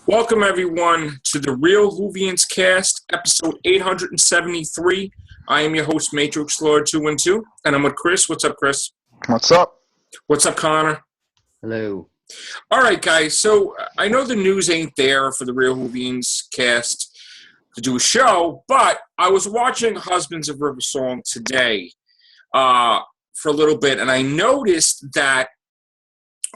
Welcome, everyone, to the Real Whovians cast, episode 873. I am your host, Matrix Lord 212, and I'm with Chris. What's up, Chris? What's up? What's up, Connor? Hello. All right, guys. So I know the news ain't there for the Real Whovians cast to do a show, but I was watching Husbands of River Song today for a little bit, and I noticed that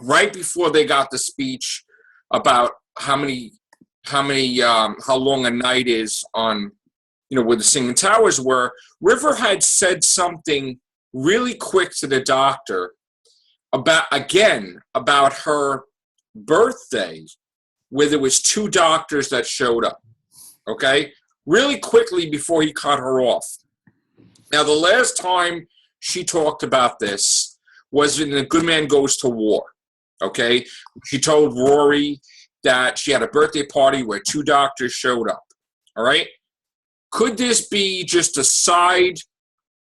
right before they got the speech about how long a night is on, where the Singing Towers were, River had said something really quick to the doctor about her birthday, where there was two doctors that showed up, okay? Really quickly before he cut her off. Now, the last time she talked about this was in The Good Man Goes to War, okay? She told Rory that she had a birthday party where two doctors showed up, all right? Could this be just a side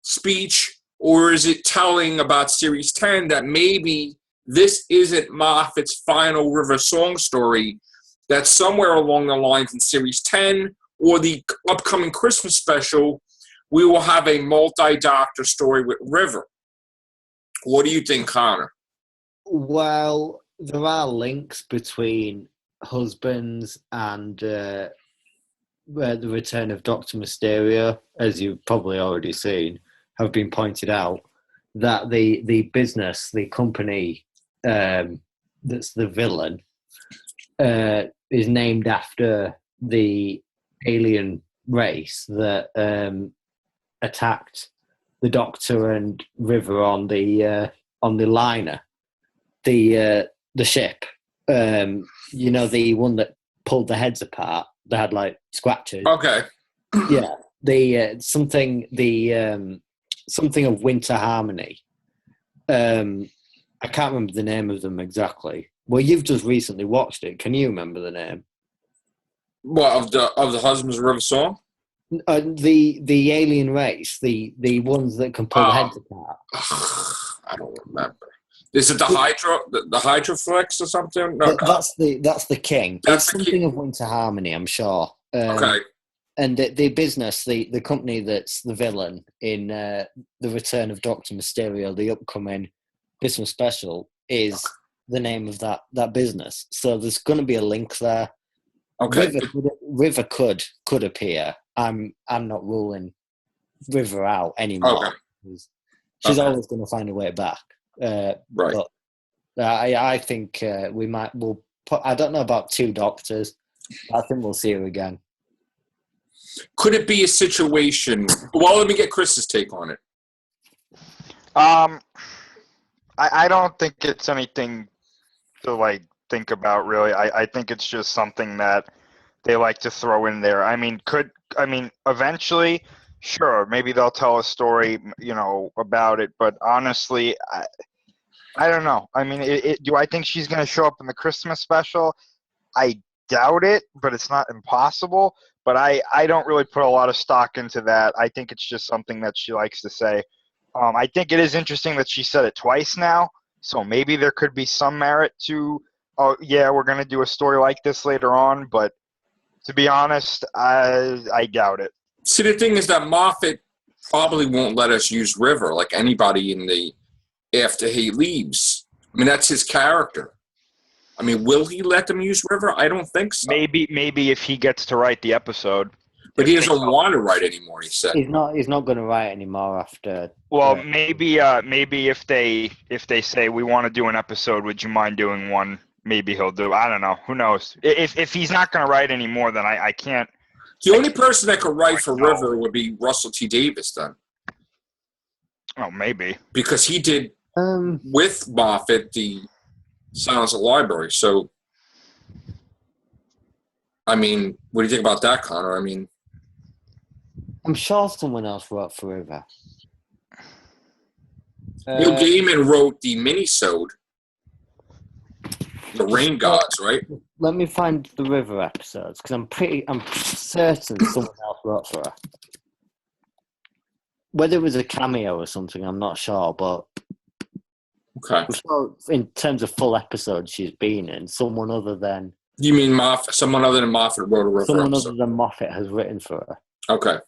speech, or is it telling about Series 10 that maybe this isn't Moffat's final River Song story, that somewhere along the lines in Series 10 or the upcoming Christmas special, we will have a multi-doctor story with River? What do you think, Connor? Well, there are links between Husbands and the return of Dr. Mysterio, as you've probably already seen, have been pointed out, that the business, the company that's the villain, is named after the alien race that attacked the Doctor and River on the liner, the ship. The one that pulled the heads apart, they had like scratches. Okay. Yeah. Something of Winter Harmony. I can't remember the name of them exactly. Well, you've just recently watched it. Can you remember the name? What, of the Husbands of River Song? The alien race, the ones that can pull the heads apart. I don't remember. Is it the Hydroflex or something? No, that's the king. That's it's something of Winter Harmony, I'm sure. Okay. And the business, the company that's the villain in the Return of Dr. Mysterio, the upcoming Christmas special, is the name of that business. So there's going to be a link there. Okay. River could appear. I'm not ruling River out anymore. Okay. She's always going to find a way back. Right. But I think we'll put. I don't know about two doctors. I think we'll see her again. Could it be a situation? Well, let me get Chris's take on it. I don't think it's anything to think about really. I think it's just something that they like to throw in there. Eventually, sure, maybe they'll tell a story, about it. But honestly, I don't know. Do I think she's going to show up in the Christmas special? I doubt it, but it's not impossible. But I don't really put a lot of stock into that. I think it's just something that she likes to say. I think it is interesting that she said it twice now. So maybe there could be some merit to, we're going to do a story like this later on. But to be honest, I doubt it. See, the thing is that Moffat probably won't let us use River like anybody after he leaves. That's his character. Will he let them use River? I don't think so. Maybe if he gets to write the episode. But he doesn't want to write anymore, he said. He's not going to write anymore after. Well, maybe if they say we want to do an episode, would you mind doing one? Maybe he'll do. I don't know. Who knows? If he's not going to write anymore, then I can't. The only person that could write for River would be Russell T. Davis, then. Oh, maybe. Because he did with Moffat the Silence of the Library. So, what do you think about that, Connor? I'm sure someone else wrote for River. Neil Gaiman wrote the minisode, The Rain Gods, right? Let me find the River episodes, because I'm certain someone else wrote for her. Whether it was a cameo or something, I'm not sure, but Okay. So in terms of full episodes she's been in, someone other than You mean Moffat? Someone other than Moffat wrote a River Someone episode. other than Moffat has written for her. Okay.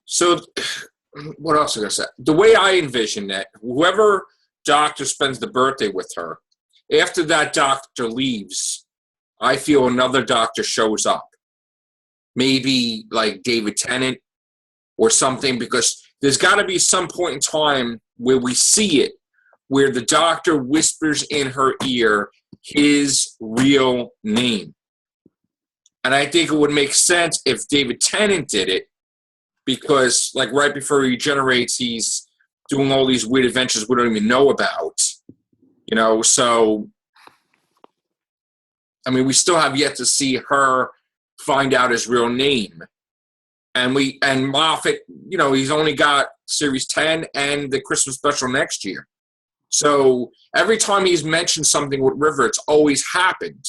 So what else was I gonna say? The way I envision that, whoever doctor spends the birthday with her, after that doctor leaves, I feel another doctor shows up. Maybe like David Tennant or something, because there's got to be some point in time where we see it, where the doctor whispers in her ear his real name. And I think it would make sense if David Tennant did it, because like right before he regenerates, he's doing all these weird adventures we don't even know about. So I mean, we still have yet to see her find out his real name. And Moffat, he's only got Series 10 and the Christmas special next year. So every time he's mentioned something with River, it's always happened.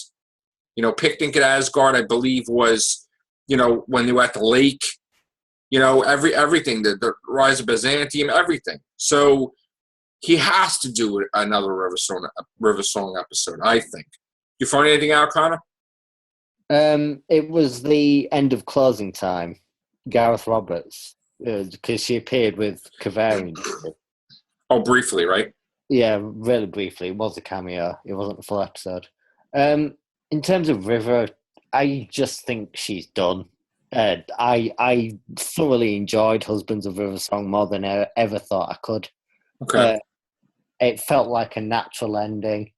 Picnic at Asgard, I believe, was, when they were at the lake, everything, the Rise of Byzantium, everything. So he has to do another River Song episode, I think. You find anything out, Connor? It was the end of Closing Time, Gareth Roberts, because she appeared with Kavarian. Oh, briefly, right? Yeah, really briefly. It was a cameo. It wasn't a full episode. In terms of River, I just think she's done. I thoroughly enjoyed Husbands of River Song more than I ever thought I could. Okay. It felt like a natural ending.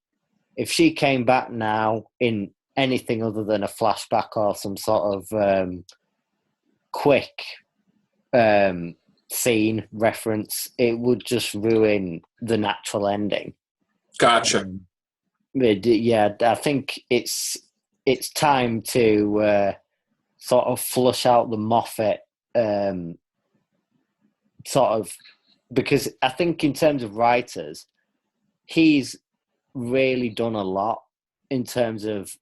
If she came back now in anything other than a flashback or some sort of quick scene reference, it would just ruin the natural ending. Gotcha. I think it's time to sort of flush out the Moffat because I think in terms of writers, he's really done a lot in terms of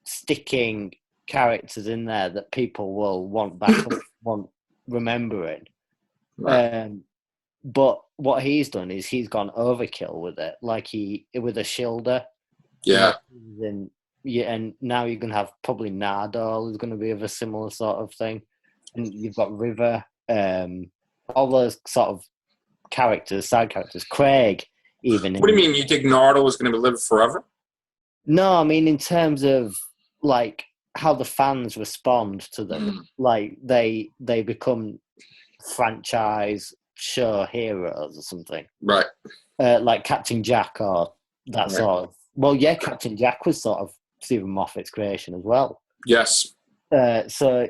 sticking characters in there that people will want back, want remembering. Right. But what he's done is he's gone overkill with it, like with a Shilda. Yeah. And now you're going to have probably Nardole is going to be of a similar sort of thing. And you've got River, all those sort of side characters. Craig, even. What do you mean? You think Nardole is going to live forever? No, I mean in terms of like how the fans respond to them. Like they become franchise show heroes or something. Right. Like Captain Jack or that Right. sort of. Well, yeah, Captain Jack was sort of Stephen Moffat's creation as well. Yes. So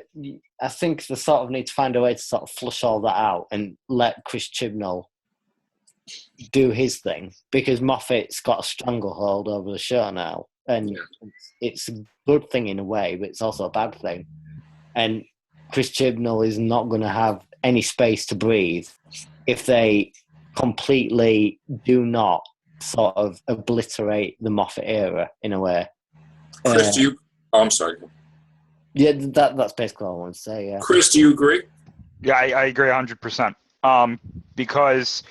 I think they sort of need to find a way to sort of flush all that out and let Chris Chibnall do his thing, because Moffat's got a stranglehold over the show now, and it's a good thing in a way, but it's also a bad thing. And Chris Chibnall is not going to have any space to breathe if they completely do not sort of obliterate the Moffat era in a way. Chris, do you? Oh, I'm sorry. Yeah, that's basically all I want to say. Yeah. Chris, do you agree? Yeah, I agree 100%. Because,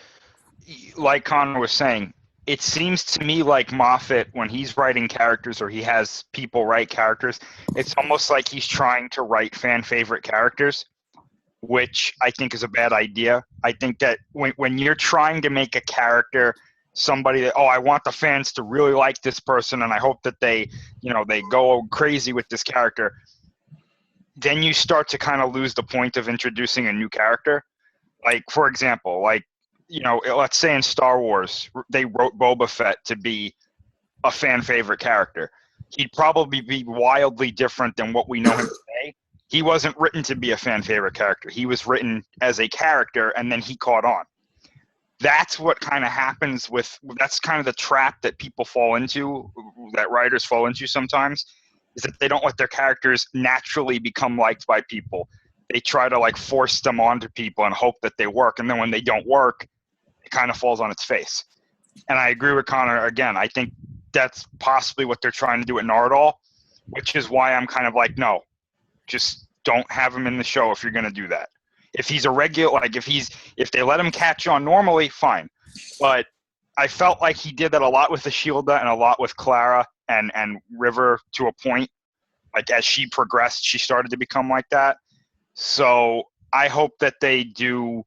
like Connor was saying, it seems to me like Moffat, when he's writing characters or he has people write characters, it's almost like he's trying to write fan favorite characters, which I think is a bad idea. I think that when you're trying to make a character somebody that, I want the fans to really like this person and I hope that they go crazy with this character, then you start to kind of lose the point of introducing a new character. Like, for example, let's say in Star Wars, they wrote Boba Fett to be a fan favorite character. He'd probably be wildly different than what we know him today. He wasn't written to be a fan favorite character. He was written as a character, and then he caught on. That's what kind of happens that's kind of the trap that people fall into, that writers fall into sometimes, is that they don't let their characters naturally become liked by people. They try to force them onto people and hope that they work. And then when they don't work, it kind of falls on its face. And I agree with Connor again. I think that's possibly what they're trying to do at Nardole, which is why I'm kind of like, no, just don't have him in the show if you're going to do that. If he's a regular, if they let him catch on normally, fine. But I felt like he did that a lot with Ashilda and a lot with Clara and River to a point. Like as she progressed, she started to become like that. So I hope that they do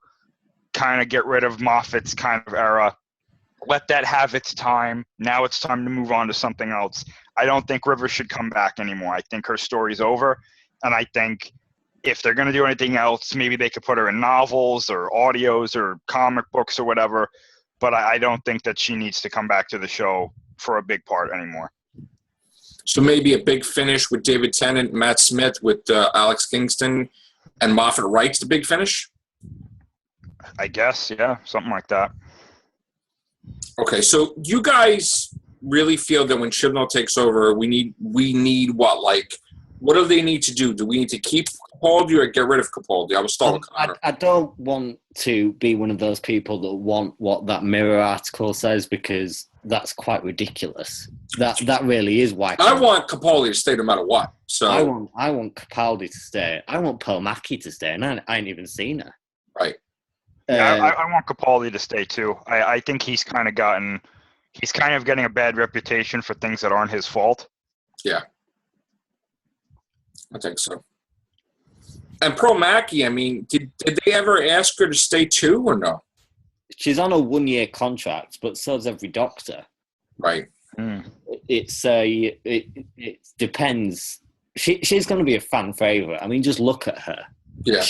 kind of get rid of Moffat's kind of era. Let that have its time. Now it's time to move on to something else. I don't think River should come back anymore. I think her story's over. And I think if they're going to do anything else, maybe they could put her in novels or audios or comic books or whatever. But I don't think that she needs to come back to the show for a big part anymore. So maybe a big finish with David Tennant, Matt Smith, with Alex Kingston, and Moffat writes the big finish? I guess, yeah, something like that. Okay, so you guys really feel that when Chibnall takes over, we need what? Like, what do they need to do? Do we need to keep Capaldi or get rid of Capaldi? I will start with Connor. I don't want to be one of those people that want what that Mirror article says, because that's quite ridiculous. That really is why. I want Capaldi to stay no matter what. So I want Capaldi to stay. I want Pearl Mackie to stay, and I ain't even seen her. Right. Yeah, I want Capaldi to stay too. I think he's kind of getting a bad reputation for things that aren't his fault. Yeah. I think so. And Pearl Mackie, I mean, did they ever ask her to stay too or no? She's on a 1-year contract, but so's every Doctor. Right. It depends. She's going to be a fan favorite. I mean, just look at her. Yeah.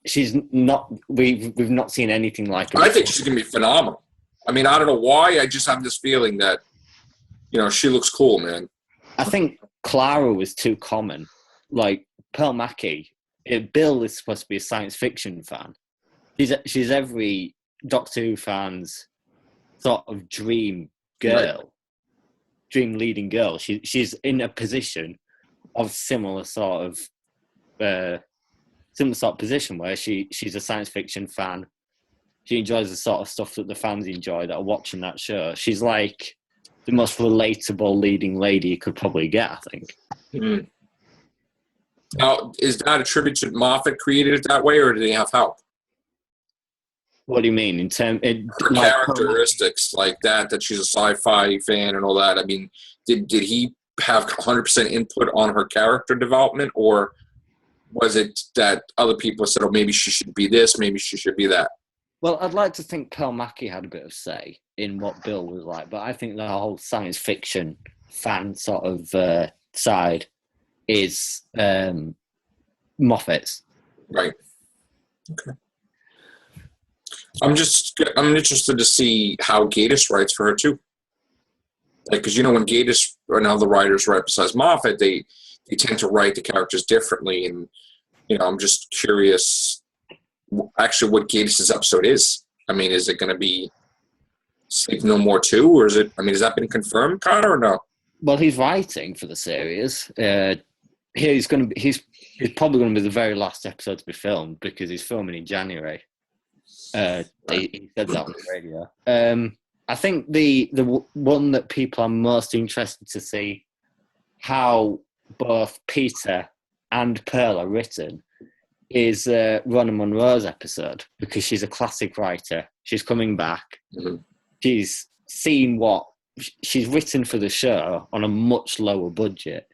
She's not. We've not seen anything like her. I think she's going to be phenomenal. I mean, I don't know why. I just have this feeling that, she looks cool, man. I think Clara was too common. Like Pearl Mackie, Bill is supposed to be a science fiction fan. She's every Doctor Who fan's sort of dream girl, right. Dream leading girl. She's in a position of similar sort of position where she's a science fiction fan. She enjoys the sort of stuff that the fans enjoy that are watching that show. She's like the most relatable leading lady you could probably get, I think. Mm-hmm. Now, is that a tribute to Moffat created it that way, or do they have help? What do you mean? Her characteristics like that she's a sci-fi fan and all that. I mean, did he have 100% input on her character development, or was it that other people said, oh, maybe she should be this, maybe she should be that? Well, I'd like to think Pearl Mackie had a bit of say in what Bill was like, but I think the whole science fiction fan sort of side is Moffat's. Right. Okay. I'm interested to see how Gatiss writes for her too. Like, because when Gatiss and other writers write besides Moffat, they tend to write the characters differently, and I'm just curious, actually, what Gatiss's episode is. I mean, is it going to be Sleep No More 2, or is it? I mean, has that been confirmed, Connor, or no? Well, he's writing for the series. He's probably going to be the very last episode to be filmed because he's filming in January. He said that on the radio. I think the one that people are most interested to see how both Peter and Pearl are written is Ronna Munro's episode, because she's a classic writer. She's coming back. Mm-hmm. She's seen what she's written for the show on a much lower budget.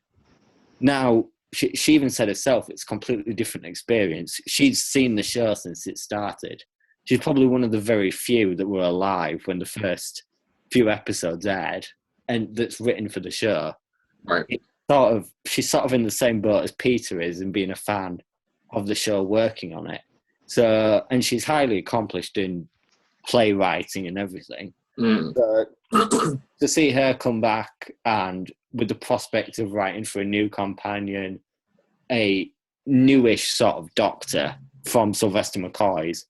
Now, she even said herself, it's a completely different experience. She's seen the show since it started. She's probably one of the very few that were alive when the first few episodes aired, and that's written for the show. Right. She's sort of in the same boat as Peter is in being a fan of the show, working on it. So, and she's highly accomplished in playwriting and everything. Mm. So, to see her come back and with the prospect of writing for a new companion, a newish sort of Doctor from Sylvester McCoy's,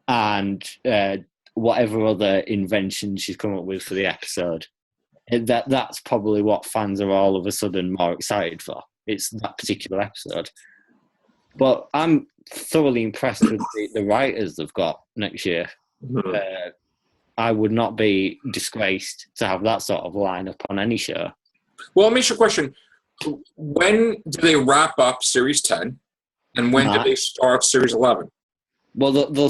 and whatever other invention she's come up with for the episode, that's probably what fans are all of a sudden more excited for. It's that particular episode. But I'm thoroughly impressed with the writers they've got next year. Mm-hmm. I would not be disgraced to have that sort of lineup on any show. Well, let me ask you a question. When do they wrap up Series 10? And when do they start Series 11? Well, they'll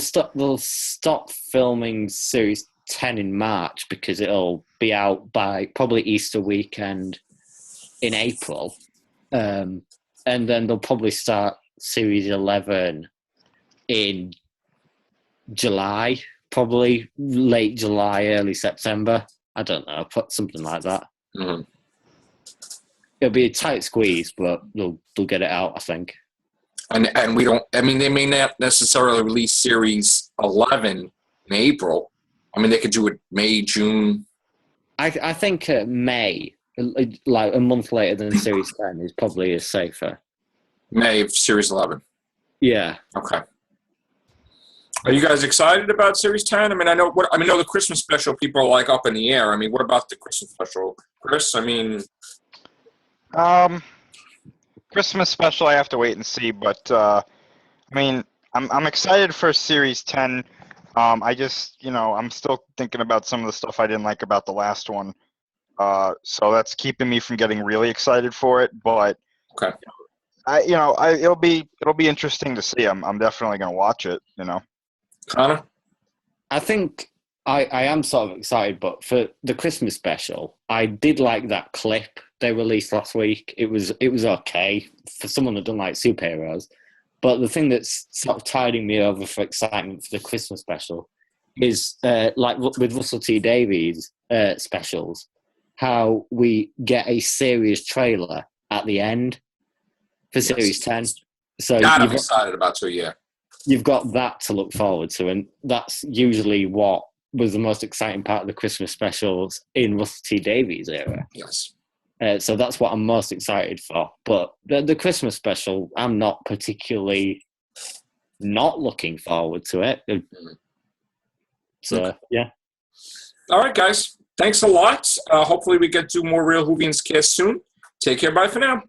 stop filming Series 10 in March because it'll be out by probably Easter weekend in April. And then they'll probably start Series 11 in July, probably late July, early September. I don't know, something like that. Mm-hmm. It'll be a tight squeeze, but they'll get it out, I think. And we don't. I mean, they may not necessarily release Series 11 in April. I mean, they could do it May, June. I think May, like a month later than Series 10, is probably safer. May of Series 11. Yeah. Okay. Are you guys excited about Series 10? I mean, I know the Christmas special people are like up in the air. I mean, what about the Christmas special, Chris? I mean, Christmas special, I have to wait and see, but I mean, I'm excited for Series 10. I just, I'm still thinking about some of the stuff I didn't like about the last one. So that's keeping me from getting really excited for it. But okay. It'll be interesting to see. I'm definitely gonna watch it. Connor? I think I am sort of excited, but for the Christmas special, I did like that clip they released last week. It was okay for someone that doesn't like superheroes. But the thing that's sort of tiding me over for excitement for the Christmas special is like with Russell T Davies specials, how we get a serious trailer at the end for Series 10. So I'm excited about it, yeah. You've got that to look forward to, and that's usually what was the most exciting part of the Christmas specials in Russell T Davies' era. Yes. So that's what I'm most excited for. But the Christmas special, I'm not particularly not looking forward to it. So, okay. Yeah. All right, guys. Thanks a lot. Hopefully we get to more Real Whovians cast soon. Take care. Bye for now.